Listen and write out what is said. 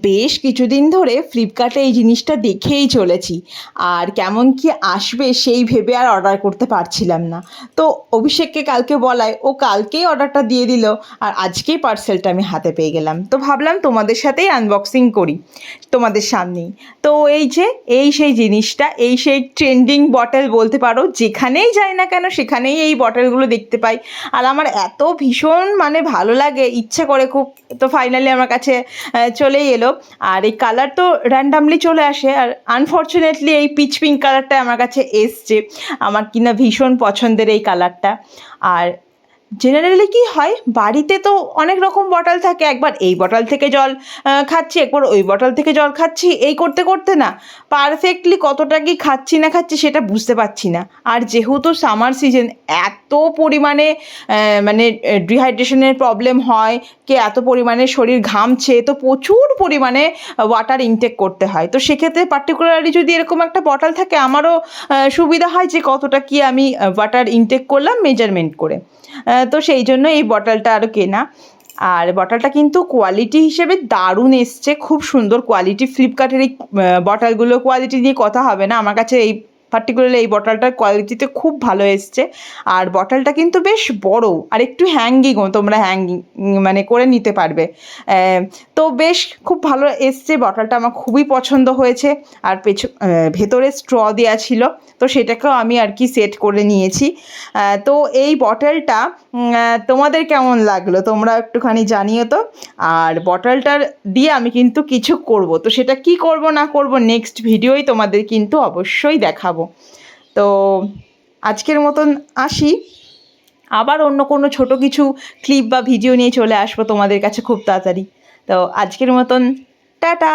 বেশ কিছুদিন ধরে ফ্লিপকার্টে এই জিনিসটা দেখেই চলেছি, আর কেমন কি আসবে সেই ভেবে আর অর্ডার করতে পারছিলাম না। তো অভিষেককে কালকে বলায় ও কালকেই অর্ডারটা দিয়ে দিল, আর আজকেই পার্সেলটা আমি হাতে পেয়ে গেলাম। তো ভাবলাম তোমাদের সাথেই আনবক্সিং করি, তোমাদের সামনেই। তো এই যে এই সেই জিনিসটা, এই সেই ট্রেন্ডিং বটল বলতে পারো, যেখানেই যাই না কেন সেখানেই এই বটলগুলো দেখতে পাই। আর আমার এত ভীষণ মানে ভালো লাগে, ইচ্ছে করে খুব। তো ফাইনালি আমার কাছে চলেই এলো। আর এই কালার তো র্যান্ডামলি চলে আসে, আর আনফর্চুনেটলি এই পিচ পিঙ্ক কালারটা আমার কাছে এসছে। আমার কিনা ভীষণ পছন্দের এই কালারটা। আর জেনারেলি কি হয়, বাড়িতে তো অনেক রকম বটল থাকে, একবার এই বটল থেকে জল খাচ্ছি, একবার ওই বটল থেকে জল খাচ্ছি, এই করতে করতে না পারফেক্টলি কতটা কি খাচ্ছি না খাচ্ছি সেটা বুঝতে পারছি না। আর যেহেতু সামার সিজন, এত পরিমাণে মানে ডিহাইড্রেশনের প্রবলেম হয়, কি এত পরিমাণে শরীর ঘামছে, তো প্রচুর পরিমাণে ওয়াটার ইনটেক করতে হয়। তো সেক্ষেত্রে পার্টিকুলারলি যদি এরকম একটা বটল থাকে, আমারও সুবিধা হয় যে কতটা কি আমি ওয়াটার ইনটেক করলাম মেজারমেন্ট করে। তো সেই জন্য এই বটলটা আরও কেনা। আর বটলটা কিন্তু কোয়ালিটি হিসেবে দারুণ এসছে, খুব সুন্দর কোয়ালিটি। ফ্লিপকার্টের এই বটলগুলো কোয়ালিটি নিয়ে কথা হবে না, আমার কাছে এই পার্টিকুলারলি এই বটলটার কোয়ালিটিতে খুব ভালো এসছে। আর বটলটা কিন্তু বেশ বড়, আর একটু হ্যাঙ্গিংও, তোমরা হ্যাঙ্গিং মানে করে নিতে পারবে। তো বেশ খুব ভালো এসছে বটলটা, আমার খুবই পছন্দ হয়েছে। আর ভেতরে স্ট্র দেওয়া ছিল, তো সেটাকেও আমি আর কি সেট করে নিয়েছি। তো এই বটলটা তোমাদের কেমন লাগলো তোমরা একটুখানি জানিও তো। আর বটলটার দিয়ে আমি কিন্তু কিছু করব, তো সেটা কি করব না করব নেক্সট ভিডিওই তোমাদের কিন্তু অবশ্যই দেখাবো। তো আজকের মতন আসি, আবার অন্য কোনো ছোট কিছু ক্লিপ বা ভিডিও নিয়ে চলে আসবো তোমাদের কাছে খুব তাড়াতাড়ি। তো আজকের মতন টাটা।